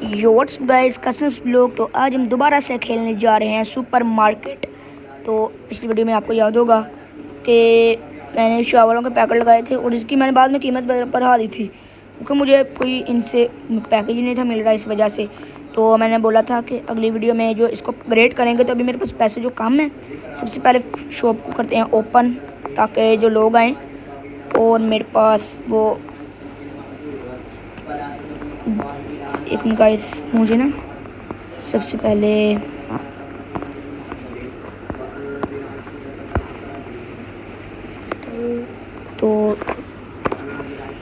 What's guys कसम लोग, तो आज हम दोबारा से खेलने जा रहे हैं सुपर मार्केट। तो पिछली वीडियो में आपको याद होगा कि मैंने चावलों के पैकेट लगाए थे और इसकी मैंने बाद में कीमत बढ़ा दी थी क्योंकि मुझे कोई इनसे पैकेज नहीं था मिल रहा इस वजह से। तो मैंने बोला था कि अगली वीडियो में जो इसको अपग्रेड करेंगे, तो अभी मेरे पास पैसे जो कम हैं, सबसे पहले शॉप को करते हैं ओपन ताकि जो लोग आएँ। और मेरे पास वो एक मिनट गाइस, मुझे ना सबसे पहले तो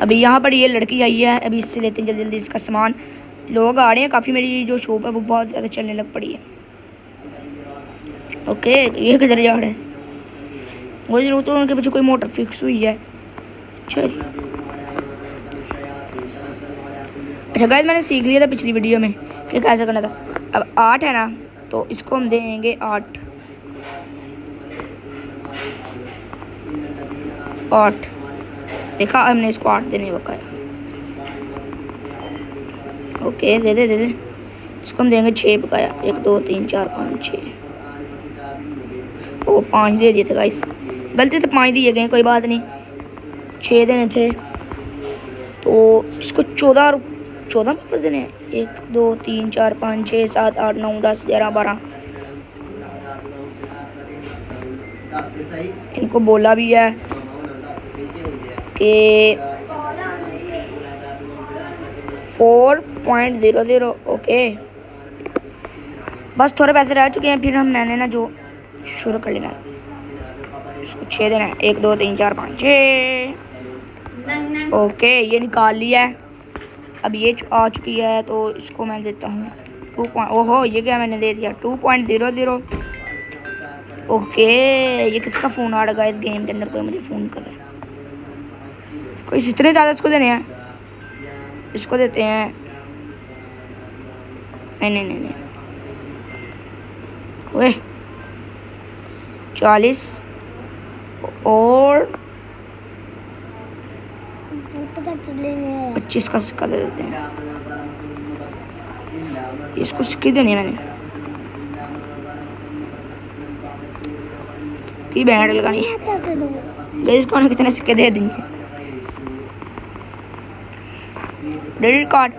अभी यहाँ पर ये लड़की आई है, अभी इससे लेते हैं जल्दी जल्दी इसका सामान। लोग आ रहे हैं काफ़ी, मेरी जो शॉप है वो बहुत ज़्यादा चलने लग पड़ी है। ओके, ये किधर जा रहे हैं? मुझे ज़रूरत है उनके पीछे कोई मोटर फिक्स हुई है। अच्छा गाइस, मैंने सीख लिया था पिछली वीडियो में कि कैसे करना था। अब 8 है ना, तो इसको हम देंगे 8। देखा, हमने इसको 8 देने बकाया। ओके, दे दे। इसको हम देंगे 6 बकाया। 1 2 3 4 5 6। ओ 5 दे दिए थे गाइस, गलती से 5 दिए गए, कोई बात नहीं। 6 देने थे तो इसको 14 वापस देने हैं। 1 2 3 4 5 6 7 8 9 10 11 12। इनको बोला भी है कि 4.00। ओके, बस थोड़े पैसे रह चुके हैं, फिर मैंने ना जो शुरू कर लेना। इसको 6 देना है। 1 2 3 4 5 6। ओके, ये निकाल लिया है। अब ये आ चुकी है, तो इसको मैं देता हूँ 2। ओहो, ये क्या मैंने दे दिया 2.00। ओके, ये किसका फ़ोन आ रहा है इस गेम के अंदर? कोई मुझे फ़ोन कर रहा है। कोई इतने ज़्यादा इसको देने हैं, इसको देते हैं। नहीं। ओए 40 और 25 का सिक्का दे देते हैं। इसको सिक्के देने मैंने की बैंड लगानी है। इसको ना कितने सिक्के दे देंगे। Credit card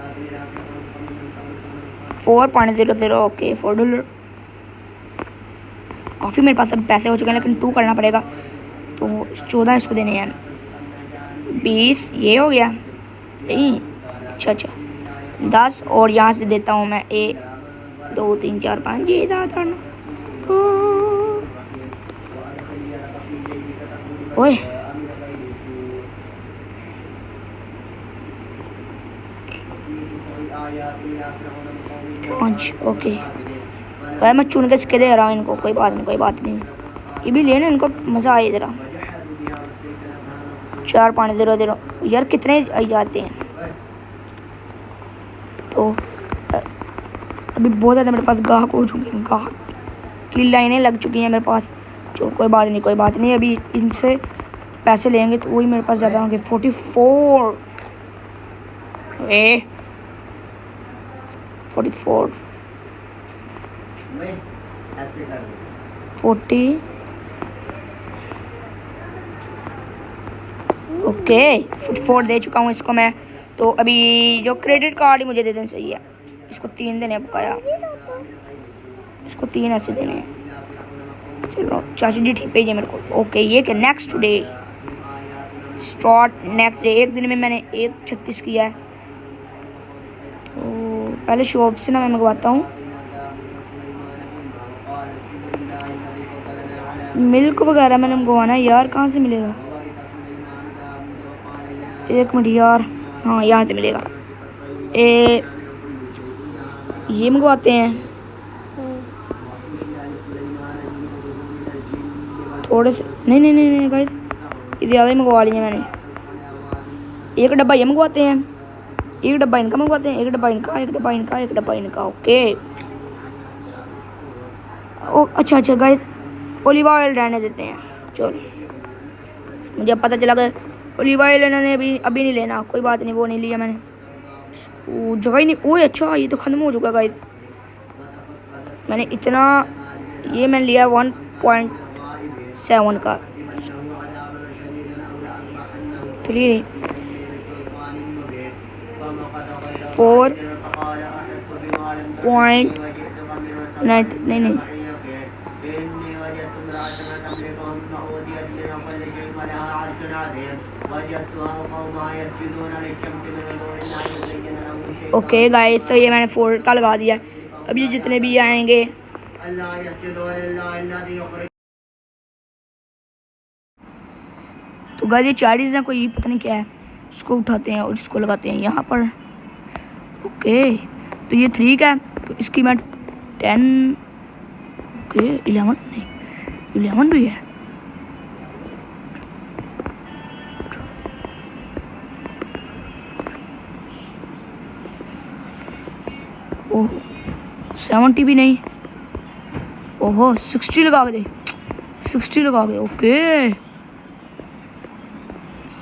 4.00। ओके, $4। काफ़ी मेरे पास अब पैसे हो चुके हैं, लेकिन 2 करना पड़ेगा। तो 14 इसको देने हैं। 20 ये हो गया। नहीं, अच्छा 10। और यहाँ से देता हूँ मैं 1 2 3 4 5 ये 7 8 9। ओए पाँच। ओके, भाई मैं चुन के सिक्के दे रहा हूँ इनको। कोई बात नहीं। ये भी लेना, इनको मज़ा आए ज़रा। 4.00 यार, कितने आ जाते हैं? तो अभी बहुत ज़्यादा मेरे पास गाहक हो चुके हैं, गाहक की लाइनें लग चुकी हैं मेरे पास। जो कोई बात नहीं। अभी इनसे पैसे लेंगे तो वही मेरे पास ज़्यादा होंगे। 44 44 40। ओके, 44 दे चुका हूँ इसको मैं। तो अभी जो क्रेडिट कार्ड ही मुझे दे देना सही है। इसको 3 देने बकाया। इसको 3 ऐसे देने हैं। चलो चाचू जी ठीक भेजिए मेरे को। ओके, ये क्या next day start next day. एक दिन में मैंने 1.36 किया है। तो पहले शॉप से ना मैं मंगवाता हूँ। मिल्क वगैरह मैंने मंगवाना है यार, कहाँ से मिलेगा? 1 मिनट यार, हाँ यहाँ से मिलेगा। ये मंगवाते हैं थोड़े से। नहीं गाइस, ये ज़्यादा ही मंगवा लिए मैंने। 1 डब्बा ये मंगवाते हैं, 1 डब्बा इनका मंगवाते हैं, 1 डब्बा इनका, 1 डब्बा इनका, 1 डब्बा इनका। ओके, ओ अच्छा गाइस, ओलिव ऑयल रहने देते हैं। चलो, मुझे पता चला कि ओलिव ऑयल इन्होंने अभी नहीं लेना। कोई बात नहीं, वो नहीं लिया मैंने। वो जगह ही नहीं। ओए अच्छा, ये तो ख़त्म हो चुका गाइस। मैंने इतना, ये मैंने लिया 1.7 का 3 4 पॉइंट नहीं ओके गाइस, तो ये मैंने 4 का लगा दिया। अब ये जितने भी आएंगे तो गाइस ये चार्जेस हैं, कोई पता नहीं क्या है। इसको उठाते हैं और इसको लगाते हैं यहाँ पर। ओके तो ये 3 का है, तो इसकी मैं 10 ओके 11 नहीं 11 भी है। ओह 70 भी नहीं। ओहो 60 लगा के दे, 60 लगा के। ओके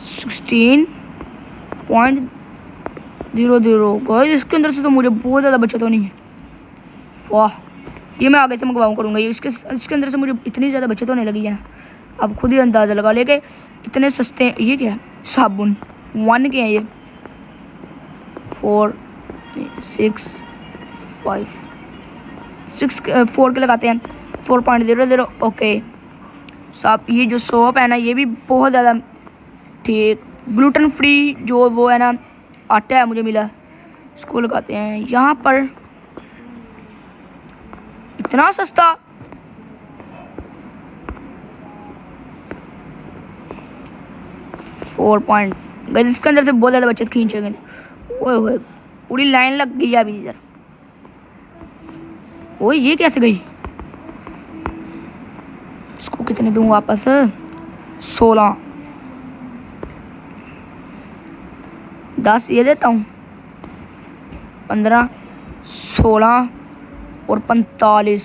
16.00 गाइस, इसके अंदर से तो मुझे बहुत ज़्यादा बचत होनी है। वाह, ये मैं आगे से मंगवाऊँ करूँगा। ये इसके अंदर से मुझे इतनी ज़्यादा बचत होने लगी है ना, अब खुद ही अंदाज़ा लगा लेके। इतने सस्ते। ये क्या है, साबुन 1 के हैं ये। 4 6 5 6 4 के लगाते हैं 4.00। ओके साहब, ये जो सोप है ना, ये भी बहुत ज़्यादा ठीक, ग्लूटेन फ्री जो वो है ना आटा है मुझे मिला, इसको लगाते हैं यहाँ पर। इतना सस्ता। गाइस इसके अंदर से बहुत ज़्यादा बचत खींचेंगे। ओए होए, पूरी लाइन लग गई है अभी इधर। ओए ये कैसे गई? इसको कितने दूँ वापस? 16 10 ये देता हूँ, 15 16 और 45।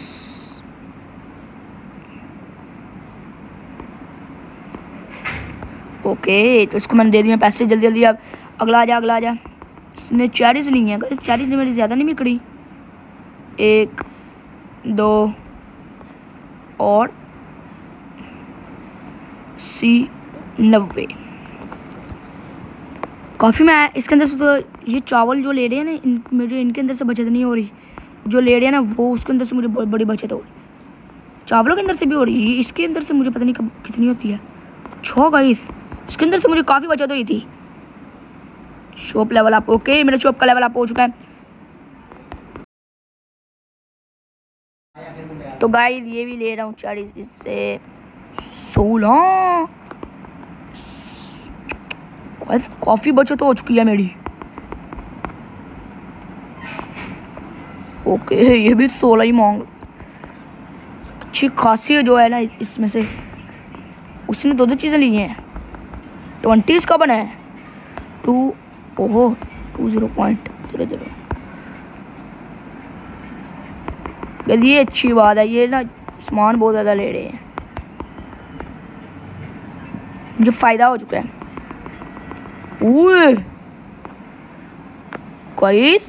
ओके तो इसको मैंने दे दिया पैसे जल्दी जल्दी। अब अगला आ जा, अगला आ जा। इसने चेरीज ली हैं, चेरीज ने मेरी ज़्यादा नहीं बिकड़ी। 1 2 और 90 काफ़ी। मैं इसके अंदर से तो ये चावल जो ले रहे हैं ना, मुझे इनके अंदर से बचत नहीं हो रही। जो ले रहे हैं ना वो, उसके अंदर से मुझे बहुत बड़ी बचत हो रही। चावलों के अंदर से भी हो रही है, इसके अंदर से मुझे पता नहीं कब कितनी होती है। 6 गाइस, इसके अंदर से मुझे काफ़ी बचत हुई थी। Shop level up. ओके मेरा शॉप का लेवल अप हो चुका है। तो गाइस ये भी ले रहा हूँ 40, इससे 16। काफ़ी बचत हो चुकी है मेरी। ओके ये भी 16 ही मांग, अच्छी खासी जो है ना इसमें से। उसने 2 चीज़ें ली हैं। 20 का बना है 2 ओहो 20.00। ये अच्छी बात है, ये ना सामान बहुत ज़्यादा ले रहे हैं, मुझे फ़ायदा हो चुका है। ओए गाइस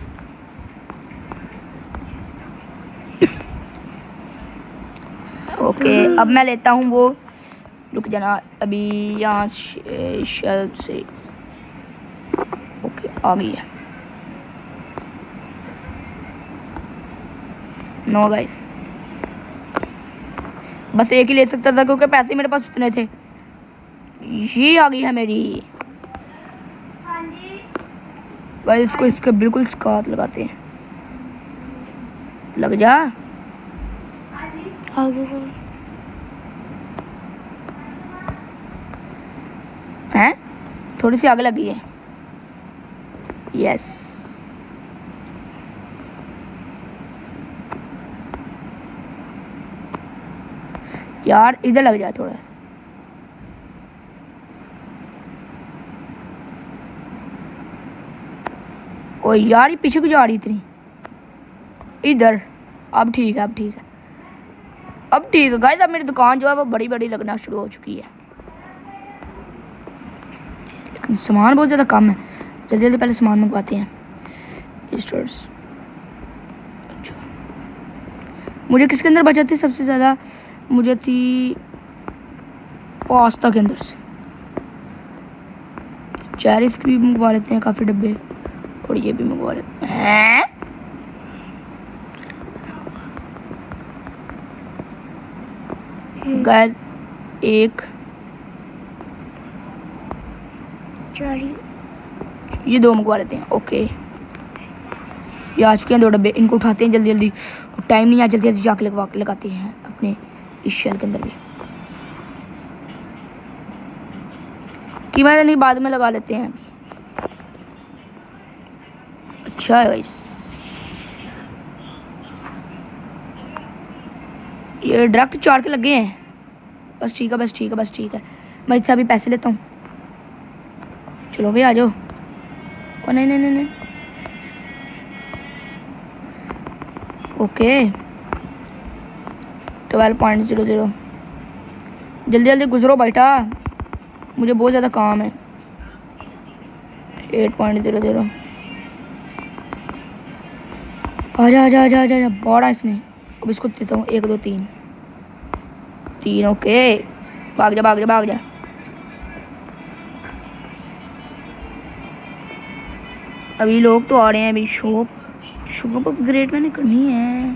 ओके अब मैं लेता हूँ वो, रुक जाना अभी यहाँ शेल्फ से। ओके आ गई है। नो गाइस, बस एक ही ले सकता था क्योंकि पैसे मेरे पास उतने थे। ये आ गई है मेरी। गाइस इसको इसके बिल्कुल स्कात लगाते हैं। लग जा हैं, थोड़ी सी आग लगी है। यस यार इधर लग जाए थोड़ा। ओ यार ये पीछे क्यों जा रही इतनी? इधर अब ठीक है, अब ठीक है, अब ठीक है गाइस। अब मेरी दुकान जो है वो बड़ी बड़ी लगना शुरू हो चुकी है, लेकिन सामान बहुत ज़्यादा कम है। जल्दी जल्दी पहले सामान मंगवाते हैं। स्टोर्स। अच्छा, मुझे किसके अंदर बचत थी सबसे ज़्यादा? मुझे थी पास्ता के अंदर से। चेरीज भी मंगवा लेते हैं काफ़ी डब्बे, और ये भी मंगवा लेते हैं। गैस एक चेरी, ये 2 मंगवा लेते हैं। ओके, ये आ चुके हैं 2 डब्बे, इनको उठाते हैं जल्दी जल्दी। टाइम नहीं है, जल्दी जल्दी जाके लगाते हैं अपने इस शेल के अंदर भी। कीमत नहीं, बाद में लगा लेते हैं। अच्छा है गाइस, ये डायरेक्ट 4 के लगे हैं। बस ठीक है, बस ठीक है, बस ठीक है। मैं इससे अभी पैसे लेता हूँ। चलो भाई आ जाओ। ओ नहीं नहीं नहीं नहीं, ओके 12.00। जल्दी जल्दी गुजरो बेटा, मुझे बहुत ज़्यादा काम है। 8.00। आजा आजा आजा आजा, बड़ा इसने। अब इसको देता हूँ 1 2 3 3। ओके, भाग जा भाग जा भाग जा। अभी लोग तो आ रहे हैं। अभी शॉप अपग्रेड मैंने करनी है।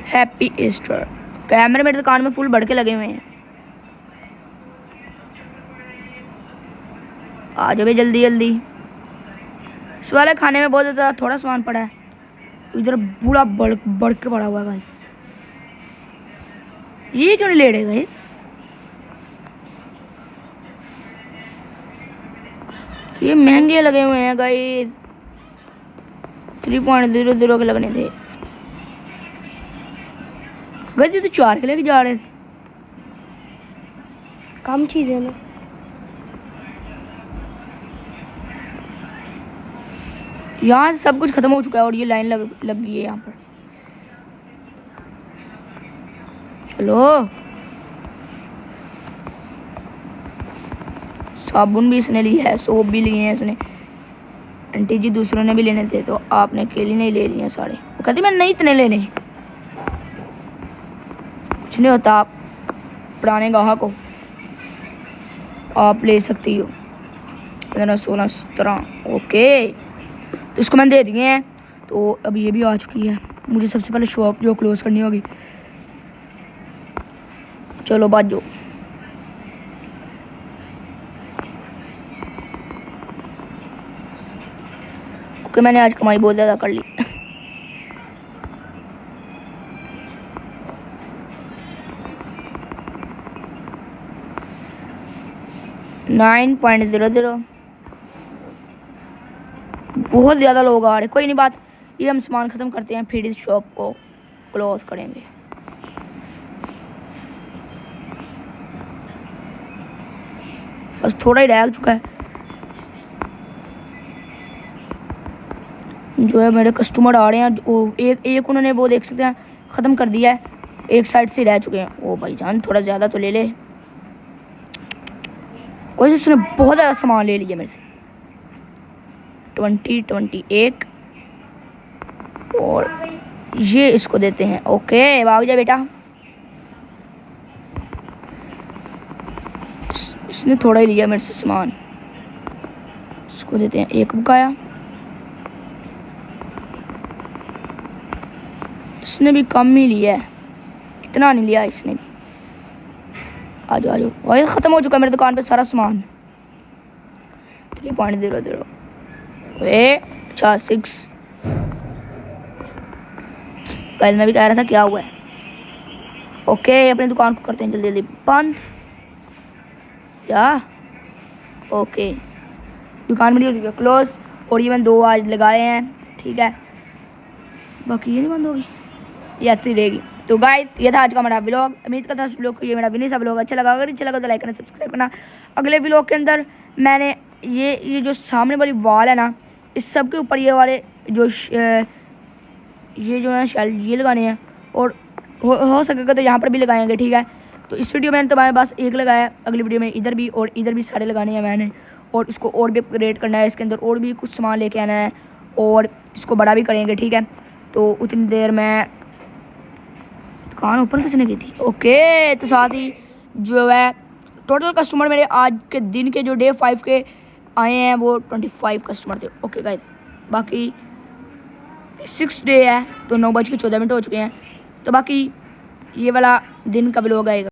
Happy Easter. कैमरे मेरी दुकान में फुल बढ़ के लगे हुए हैं। आ जाओ भाई जल्दी जल्दी। इस वाले खाने में बहुत ज़्यादा थोड़ा सामान पड़ा है, इधर पूरा बढ़ के पड़ा हुआ है गाइस। ये क्यों नहीं ले रहे गाइस? ये महंगे लगे हुए हैं गाइस। 3.00 के लगने थे गाइस। ये तो 4 के लेके जा रहे थे। कम चीज़ है ना। यहाँ सब कुछ खत्म हो चुका है और ये लाइन लग गई है यहाँ पर। चलो, साबुन भी इसने लिया है, सोप भी लिए हैं इसने। आंटी जी दूसरों ने भी लेने थे, तो आपने अकेली नहीं ले लिए सारे। वो कहती मैं नहीं इतने लेने। कुछ नहीं होता, आप पुराने गाहक हो, आप ले सकती हो। 15 16 17। ओके, तो इसको मैंने दे दिए हैं। तो अब ये भी आ चुकी है। मुझे सबसे पहले शॉप जो क्लोज करनी होगी। चलो बाजो। क्योंकि मैंने आज कमाई बहुत ज़्यादा कर ली। $9.00। बहुत ज़्यादा लोग आ रहे। कोई नहीं बात, ये हम सामान ख़त्म करते हैं, फिर इस शॉप को क्लोज करेंगे। बस थोड़ा ही रह चुका है। जो है मेरे कस्टमर आ रहे हैं। एक उन्होंने वो देख सकते हैं ख़त्म कर दिया है, एक साइड से रह चुके हैं। ओ भाईजान थोड़ा ज़्यादा तो ले ले। कोई उसने बहुत ज़्यादा सामान ले लिया मेरे से। 20 21 और ये इसको देते हैं। ओके भाग जा बेटा। इसने थोड़ा ही लिया मेरे से सामान, इसको देते हैं 1 बकाया। इसने भी कम ही लिया है, इतना नहीं लिया इसने भी। आ जाओ आ जाओ। वही ख़त्म हो चुका है मेरी दुकान पे सारा सामान। 3.00। अच्छा 6। कल मैं भी कह रहा था क्या हुआ है। ओके, अपनी दुकान को करते हैं जल्दी जल्दी बंद। क्या? ओके, दुकान मेरी हो चुकी है क्लोज। और ये मैंने 2 आज लगा रहे हैं, ठीक है। बाकी ये नहीं बंद होगी, ये ऐसी रहेगी। तो गाइस ये था आज का मेरा व्लॉग। उम्मीद करता हूँ लोग को ये मेरा विनी सा व्लॉग अच्छा लगा। अगर अच्छा लगा तो लाइक करना, सब्सक्राइब करना। अगले व्लॉग के अंदर मैंने ये जो सामने वाली वॉल है ना, इस सब के ऊपर ये वाले जो ये जो है शेल ये लगाने हैं। और हो सकेगा तो यहाँ पर भी लगाएंगे, ठीक है। तो इस वीडियो में तुम्हारे पास 1 लगाया है, अगली वीडियो में इधर भी और इधर भी सारे लगाने हैं मैंने। और इसको और भी अपग्रेड करना है, इसके अंदर और भी कुछ सामान लेके आना है। और इसको बड़ा भी करेंगे, ठीक है। तो उतनी देर में दुकान ओपन किसने की थी? ओके, तो साथ ही जो है टोटल कस्टमर मेरे आज के दिन के जो डे 5 के आए हैं वो 25 कस्टमर थे। ओके गाइस, बाकी 6 डे है तो 9:14 हो चुके हैं। तो बाकी ये वाला दिन का व्लॉग आएगा।